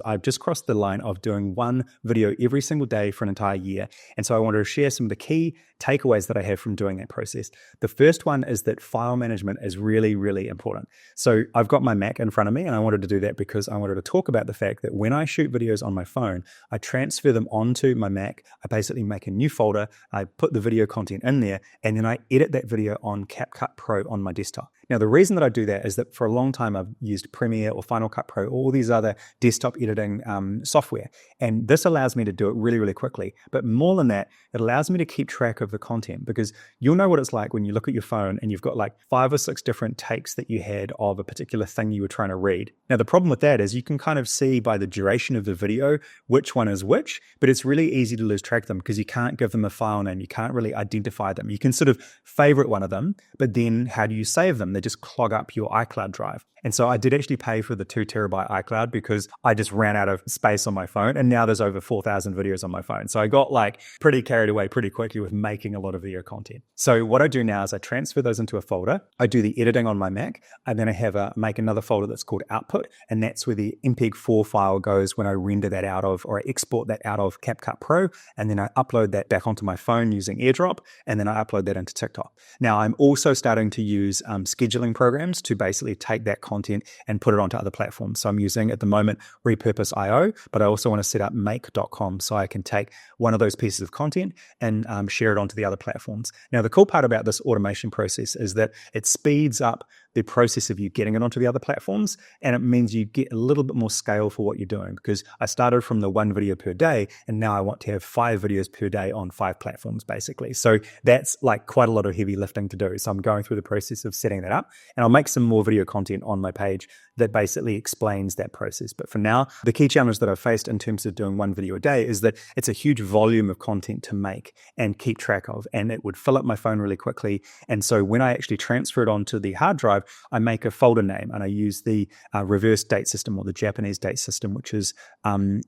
I've just crossed the line of doing one video every single day for an entire year. And so I wanted to share some of the key takeaways that I have from doing that process. The first one is that file management is really, really important. So I've got my Mac in front of me, and I wanted to do that because I wanted to talk about the fact that when I shoot videos on my phone, I transfer them onto my Mac. I basically make a new folder, I put the video content in there, and then I edit that video on CapCut Pro on my desktop. Now, the reason that I do that is that for a long time, I've used Premiere or Final Cut Pro, all these other desktop editing software. And this allows me to do it really, really quickly. But more than that, it allows me to keep track of the content, because you'll know what it's like when you look at your phone and you've got like 5 or 6 different takes that you had of a particular thing you were trying to read. Now, the problem with that is you can kind of see by the duration of the video which one is which, but it's really easy to lose track of them because you can't give them a file name. You can't really identify them. You can sort of favorite one of them, but then how do you save them? They just clog up your iCloud drive. And so I did actually pay for the 2 terabyte iCloud because I just ran out of space on my phone, and now there's over 4,000 videos on my phone. So I got like pretty carried away pretty quickly with making a lot of video content. So what I do now is I transfer those into a folder. I do the editing on my Mac, and then I make another folder that's called output, and that's where the MPEG-4 file goes when I render that out of, or I export that out of CapCut Pro, and then I upload that back onto my phone using AirDrop, and then I upload that into TikTok. Now I'm also starting to use scheduling programs to basically take that content and put it onto other platforms. So I'm using at the moment Repurpose.io, but I also want to set up make.com so I can take one of those pieces of content and share it onto the other platforms. Now, the cool part about this automation process is that it speeds up the process of you getting it onto the other platforms, and it means you get a little bit more scale for what you're doing, because I started from the 1 video per day, and now I want to have 5 videos per day on 5 platforms basically. So that's like quite a lot of heavy lifting to do. So I'm going through the process of setting that up, and I'll make some more video content on my page that basically explains that process. But for now, the key challenge that I've faced in terms of doing 1 video a day is that it's a huge volume of content to make and keep track of, and it would fill up my phone really quickly. And so when I actually transfer it onto the hard drive, I make a folder name, and I use the reverse date system, or the Japanese date system, which is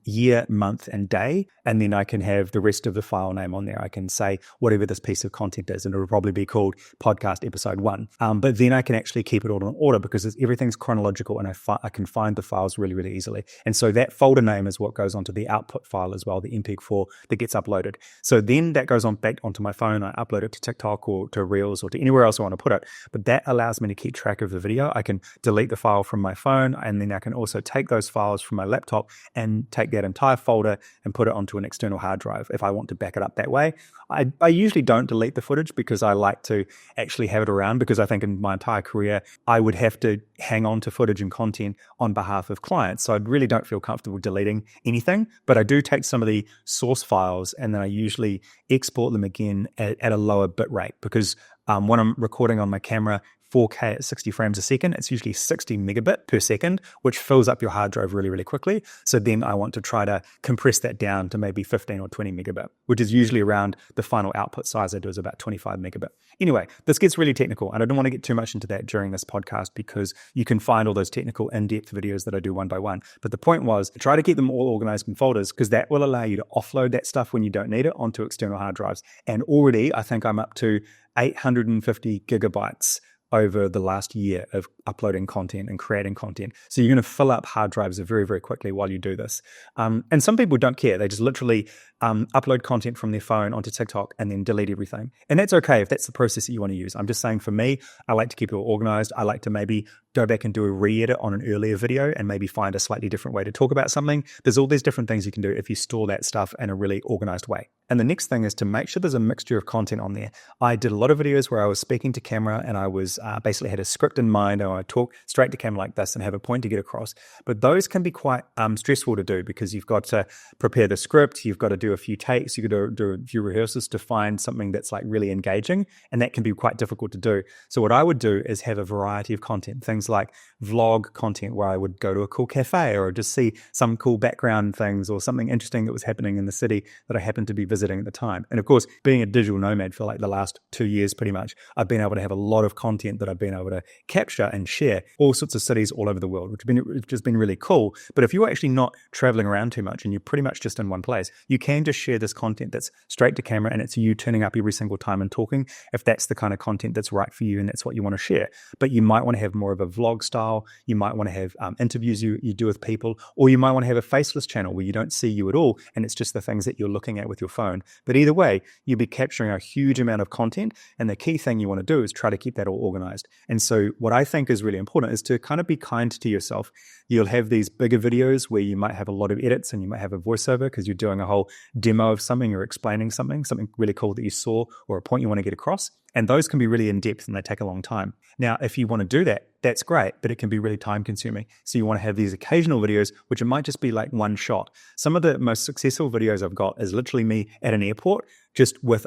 year, month, and day. And then I can have the rest of the file name on there. I can say whatever this piece of content is, and it will probably be called podcast episode 1. But then I can actually keep it all in order because everything's chronological, and I can find the files really, really easily. And so that folder name is what goes onto the output file as well, the MPEG-4 that gets uploaded. So then that goes on back onto my phone. I upload it to TikTok or to Reels or to anywhere else I want to put it. But that allows me to keep track of the video. I can delete the file from my phone, and then I can also take those files from my laptop and take that entire folder and put it onto an external hard drive if I want to back it up that way. I usually don't delete the footage because I like to actually have it around, because I think in my entire career, I would have to hang on to footage and content on behalf of clients. So I really don't feel comfortable deleting anything, but I do take some of the source files and then I usually export them again at a lower bit rate, because when I'm recording on my camera 4K at 60 frames a second, it's usually 60 megabit per second, which fills up your hard drive really, really quickly. So then I want to try to compress that down to maybe 15 or 20 megabit, which is usually around the final output size I do is about 25 megabit. Anyway, this gets really technical, and I don't want to get too much into that during this podcast because you can find all those technical in-depth videos that I do one by one. But the point was, try to keep them all organized in folders, because that will allow you to offload that stuff when you don't need it onto external hard drives. And already I think I'm up to 850 gigabytes over the last year of uploading content and creating content. So you're going to fill up hard drives very, very quickly while you do this. And some people don't care. They just literally upload content from their phone onto TikTok and then delete everything. And that's okay if that's the process that you want to use. I'm just saying, for me, I like to keep it all organized. I like to maybe go back and do a re-edit on an earlier video and maybe find a slightly different way to talk about something. There's all these different things you can do if you store that stuff in a really organized way. And the next thing is to make sure there's a mixture of content on there. I did a lot of videos where I was speaking to camera and I was basically had a script in mind, and I talk straight to camera like this and have a point to get across. But those can be quite stressful to do, because you've got to prepare the script, you've got to do a few takes, you've got to do a few rehearsals to find something that's like really engaging, and that can be quite difficult to do. So what I would do is have a variety of content, things like vlog content where I would go to a cool cafe or just see some cool background things or something interesting that was happening in the city that I happened to be visiting at the time. And of course, being a digital nomad for like the last 2 years pretty much, I've been able to have a lot of content that I've been able to capture and share all sorts of cities all over the world, which has been really cool. But if you're actually not traveling around too much and you're pretty much just in one place, you can just share this content that's straight to camera and it's you turning up every single time and talking, if that's the kind of content that's right for you and that's what you want to share. But you might want to have more of a vlog style. You might want to have interviews you do with people, or you might want to have a faceless channel where you don't see you at all and it's just the things that you're looking at with your phone. But either way, you'll be capturing a huge amount of content, and the key thing you want to do is try to keep that all organized. And so what I think is really important is to kind of be kind to yourself. You'll have these bigger videos where you might have a lot of edits and you might have a voiceover because you're doing a whole demo of something or explaining something really cool that you saw or a point you want to get across. And those can be really in-depth and they take a long time. Now, if you want to do that, that's great, but it can be really time-consuming. So you want to have these occasional videos, which it might just be like one shot. Some of the most successful videos I've got is literally me at an airport, just with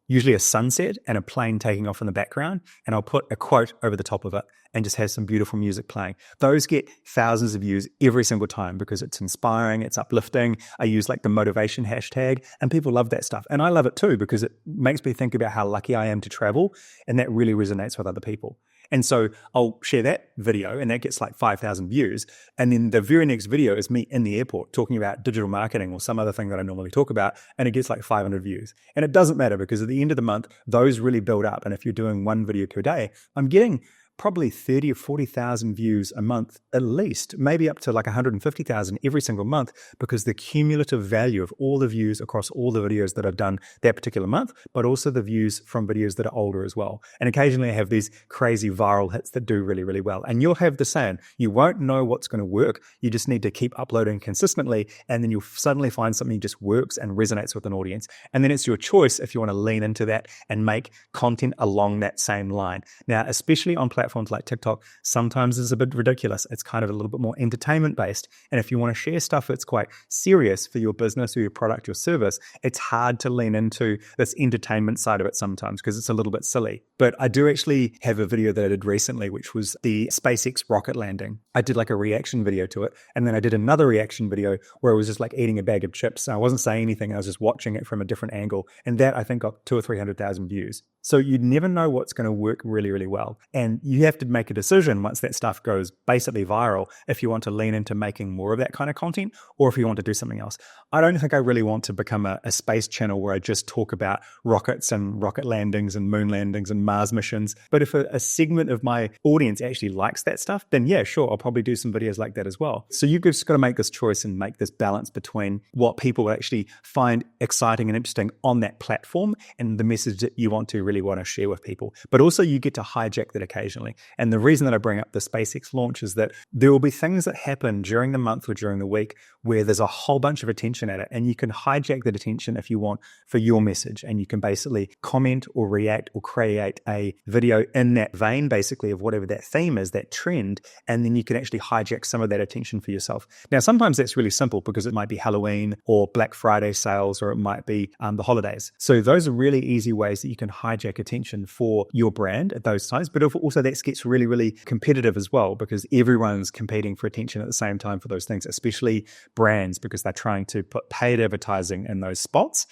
usually a sunset and a plane taking off in the background, and I'll put a quote over the top of it and just have some beautiful music playing. Those get thousands of views every single time because it's inspiring, it's uplifting. I use like the motivation hashtag, and people love that stuff. And I love it too because it makes me think about how lucky I am to travel, and that really resonates with other people. And so I'll share that video and that gets like 5,000 views. And then the very next video is me in the airport talking about digital marketing or some other thing that I normally talk about, and it gets like 500 views. And it doesn't matter because at the end of the month, those really build up. And if you're doing one video per day, I'm getting probably 30 or 40,000 views a month at least, maybe up to like 150,000 every single month, because the cumulative value of all the views across all the videos that I've done that particular month, but also the views from videos that are older as well. And occasionally I have these crazy viral hits that do really, really well. And you'll have the same. You won't know what's going to work. You just need to keep uploading consistently, and then you'll suddenly find something just works and resonates with an audience. And then it's your choice if you want to lean into that and make content along that same line. Now, especially on platforms like TikTok, sometimes it's a bit ridiculous. It's kind of a little bit more entertainment based. And if you want to share stuff that's quite serious for your business or your product or service, it's hard to lean into this entertainment side of it sometimes because it's a little bit silly. But I do actually have a video that I did recently, which was the SpaceX rocket landing. I did like a reaction video to it. And then I did another reaction video where I was just like eating a bag of chips. I wasn't saying anything. I was just watching it from a different angle. And that I think got 200,000 or 300,000 views. So you never know what's going to work really, really well. And you have to make a decision once that stuff goes basically viral if you want to lean into making more of that kind of content or if you want to do something else. I don't think I really want to become a space channel where I just talk about rockets and rocket landings and moon landings and Mars missions. But if a segment of my audience actually likes that stuff, then yeah, sure, I'll probably do some videos like that as well. So you've just got to make this choice and make this balance between what people actually find exciting and interesting on that platform and the message that you want to really want to share with people. But also you get to hijack that occasionally. And the reason that I bring up the SpaceX launch is that there will be things that happen during the month or during the week where there's a whole bunch of attention at it, and you can hijack that attention if you want for your message, and you can basically comment or react or create a video in that vein basically of whatever that theme is, that trend, and then you can actually hijack some of that attention for yourself. Now sometimes that's really simple because it might be Halloween or Black Friday sales, or it might be the holidays. So those are really easy ways that you can hijack attention for your brand at those times. But also that gets really, really competitive as well because everyone's competing for attention at the same time for those things, especially brands, because they're trying to put paid advertising in those spots.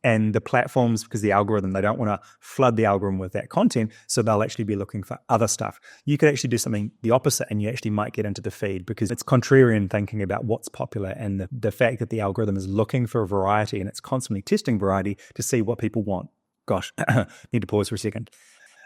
And the platforms, because the algorithm, they don't want to flood the algorithm with that content, so they'll actually be looking for other stuff. You could actually do something the opposite, and you actually might get into the feed because it's contrarian thinking about what's popular, and the fact that the algorithm is looking for variety and it's constantly testing variety to see what people want. Gosh, need to pause for a second.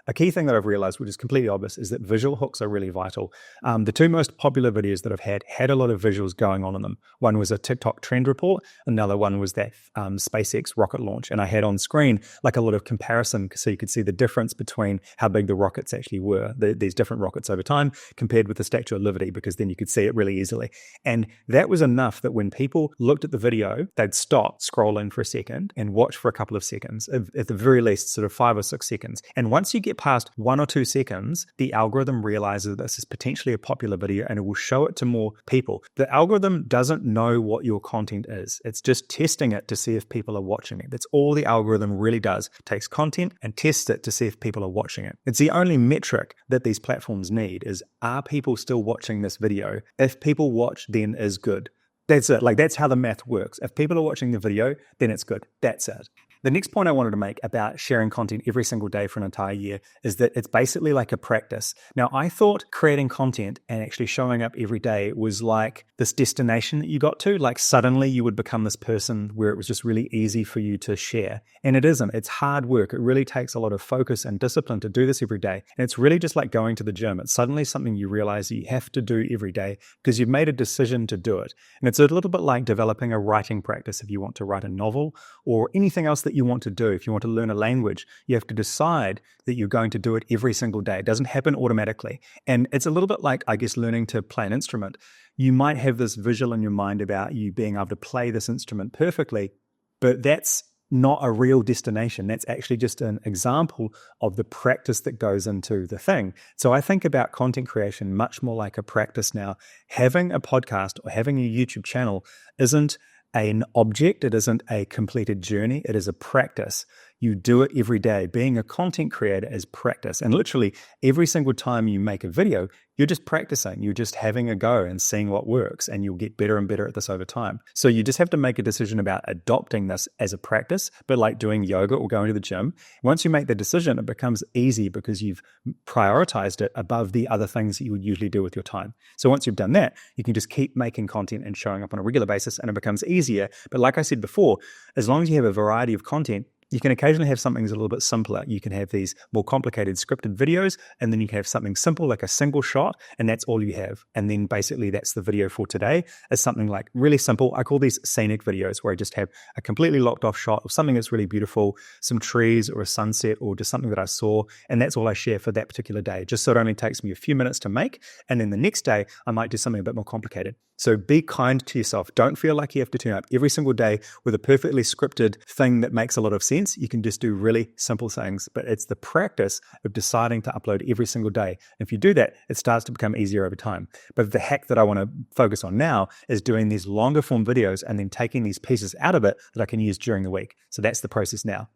A key thing that I've realized, which is completely obvious, is that visual hooks are really vital. The two most popular videos that I've had a lot of visuals going on in them. One was a TikTok trend report. Another one was that SpaceX rocket launch. And I had on screen like a lot of comparison so you could see the difference between how big the rockets actually were, these different rockets over time compared with the Statue of Liberty, because then you could see it really easily. And that was enough that when people looked at the video, they'd stop scrolling for a second and watch for a couple of seconds, at the very least sort of 5 or 6 seconds. And once you get past 1 or 2 seconds, the algorithm realizes this is potentially a popular video and it will show it to more people. The algorithm doesn't know what your content is. It's just testing it to see if people are watching it. That's all the algorithm really does. It takes content and tests it to see if people are watching it. It's the only metric that these platforms need is, are people still watching this video? If people watch, then is good. That's it. Like, that's how the math works. If people are watching the video, then it's good. That's it. The next point I wanted to make about sharing content every single day for an entire year is that it's basically like a practice. Now, I thought creating content and actually showing up every day was like this destination that you got to, like suddenly you would become this person where it was just really easy for you to share. And it isn't. It's hard work. It really takes a lot of focus and discipline to do this every day. And it's really just like going to the gym. It's suddenly something you realize that you have to do every day because you've made a decision to do it. And it's a little bit like developing a writing practice if you want to write a novel or anything else that you want to do. If you want to learn a language, you have to decide that you're going to do it every single day. It doesn't happen automatically. And it's a little bit like, I guess, learning to play an instrument. You might have this visual in your mind about you being able to play this instrument perfectly, but that's not a real destination. That's actually just an example of the practice that goes into the thing. So I think about content creation much more like a practice now. Having a podcast or having a YouTube channel isn't an object. It isn't a completed journey. It is a practice. You do it every day. Being a content creator is practice. And literally every single time you make a video, you're just practicing. You're just having a go and seeing what works, and you'll get better and better at this over time. So you just have to make a decision about adopting this as a practice, but like doing yoga or going to the gym. Once you make the decision, it becomes easy because you've prioritized it above the other things that you would usually do with your time. So once you've done that, you can just keep making content and showing up on a regular basis, and it becomes easier. But like I said before, as long as you have a variety of content, you can occasionally have something that's a little bit simpler. You can have these more complicated scripted videos, and then you can have something simple like a single shot, and that's all you have. And then basically that's the video for today, is something like really simple. I call these scenic videos, where I just have a completely locked off shot of something that's really beautiful, some trees or a sunset or just something that I saw, and that's all I share for that particular day, just so it only takes me a few minutes to make. And then the next day, I might do something a bit more complicated. So be kind to yourself. Don't feel like you have to turn up every single day with a perfectly scripted thing that makes a lot of sense. You can just do really simple things, but it's the practice of deciding to upload every single day. If you do that, it starts to become easier over time. But the hack that I want to focus on now is doing these longer form videos and then taking these pieces out of it that I can use during the week. So that's the process now.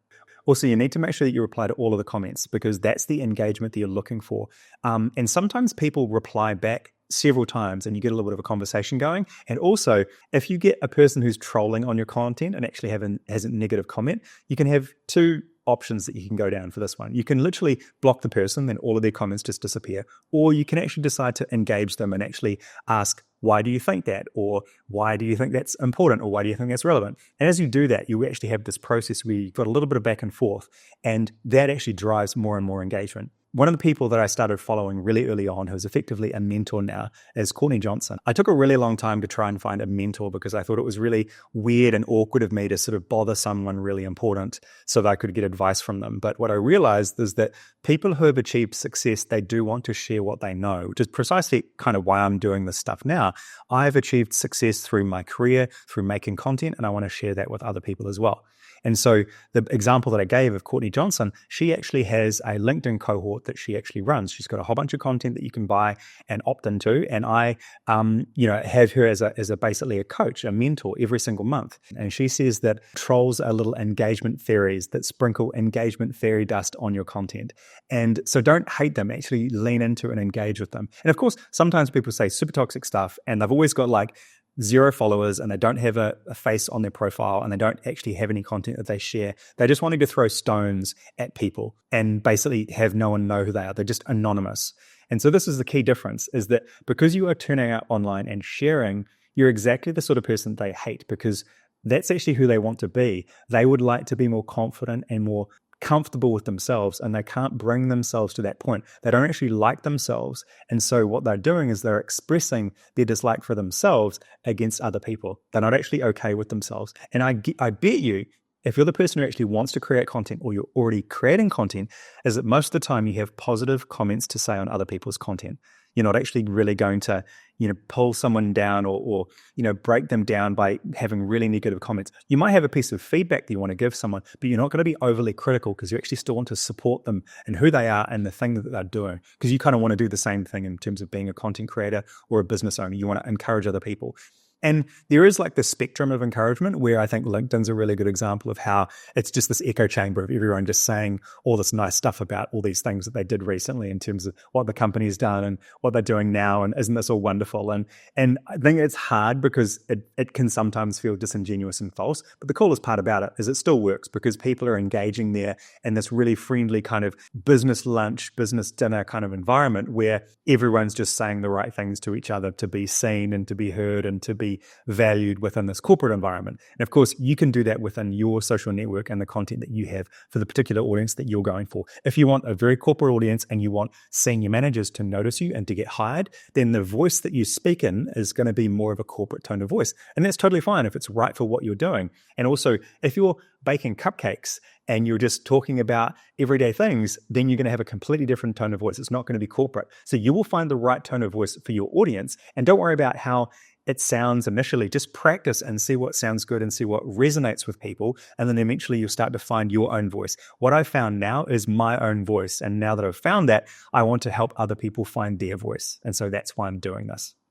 Also, you need to make sure that you reply to all of the comments, because that's the engagement that you're looking for. And sometimes people reply back several times and you get a little bit of a conversation going. And also, if you get a person who's trolling on your content and actually has a negative comment, you can have two options that you can go down for this one. You can literally block the person, then all of their comments just disappear. Or you can actually decide to engage them and actually ask, why do you think that? Or why do you think that's important? Or why do you think that's relevant? And as you do that, you actually have this process where you've got a little bit of back and forth, and that actually drives more and more engagement. One of the people that I started following really early on, who's effectively a mentor now, is Courtney Johnson. I took a really long time to try and find a mentor because I thought it was really weird and awkward of me to sort of bother someone really important so that I could get advice from them. But what I realized is that people who have achieved success, they do want to share what they know, which is precisely kind of why I'm doing this stuff now. I've achieved success through my career, through making content, and I want to share that with other people as well. And so the example that I gave of Courtney Johnson, she actually has a LinkedIn cohort that she actually runs. She's got a whole bunch of content that you can buy and opt into. And I, have her as a basically a coach, a mentor every single month. And she says that trolls are little engagement fairies that sprinkle engagement fairy dust on your content. And so don't hate them, actually lean into and engage with them. And of course, sometimes people say super toxic stuff and they've always got like 0 followers and they don't have a face on their profile and they don't actually have any content that they share. They just wanting to throw stones at people and basically have no one know who they are. They're just anonymous. And so this is the key difference, is that because you are turning out online and sharing, you're exactly the sort of person they hate, because that's actually who they want to be. They would like to be more confident and more comfortable with themselves, and they can't bring themselves to that point. They don't actually like themselves. And so what they're doing is they're expressing their dislike for themselves against other people. They're not actually okay with themselves. And I bet you, if you're the person who actually wants to create content, or you're already creating content, is that most of the time you have positive comments to say on other people's content. You're not actually really going to, pull someone down or break them down by having really negative comments. You might have a piece of feedback that you want to give someone, but you're not going to be overly critical, because you actually still want to support them and who they are and the thing that they're doing, because you kind of want to do the same thing in terms of being a content creator or a business owner. You want to encourage other people. And there is like the spectrum of encouragement where I think LinkedIn's a really good example of how it's just this echo chamber of everyone just saying all this nice stuff about all these things that they did recently in terms of what the company's done and what they're doing now. And isn't this all wonderful? And I think it's hard because it can sometimes feel disingenuous and false. But the coolest part about it is it still works because people are engaging there in this really friendly kind of business lunch, business dinner kind of environment where everyone's just saying the right things to each other to be seen and to be heard and to be valued within this corporate environment. And of course, you can do that within your social network and the content that you have for the particular audience that you're going for. If you want a very corporate audience and you want senior managers to notice you and to get hired, then the voice that you speak in is going to be more of a corporate tone of voice. And that's totally fine if it's right for what you're doing. And also, if you're baking cupcakes and you're just talking about everyday things, then you're going to have a completely different tone of voice. It's not going to be corporate. So you will find the right tone of voice for your audience. And don't worry about how it sounds initially. Just practice and see what sounds good and see what resonates with people. And then eventually you'll start to find your own voice. What I've found now is my own voice. And now that I've found that, I want to help other people find their voice. And so that's why I'm doing this.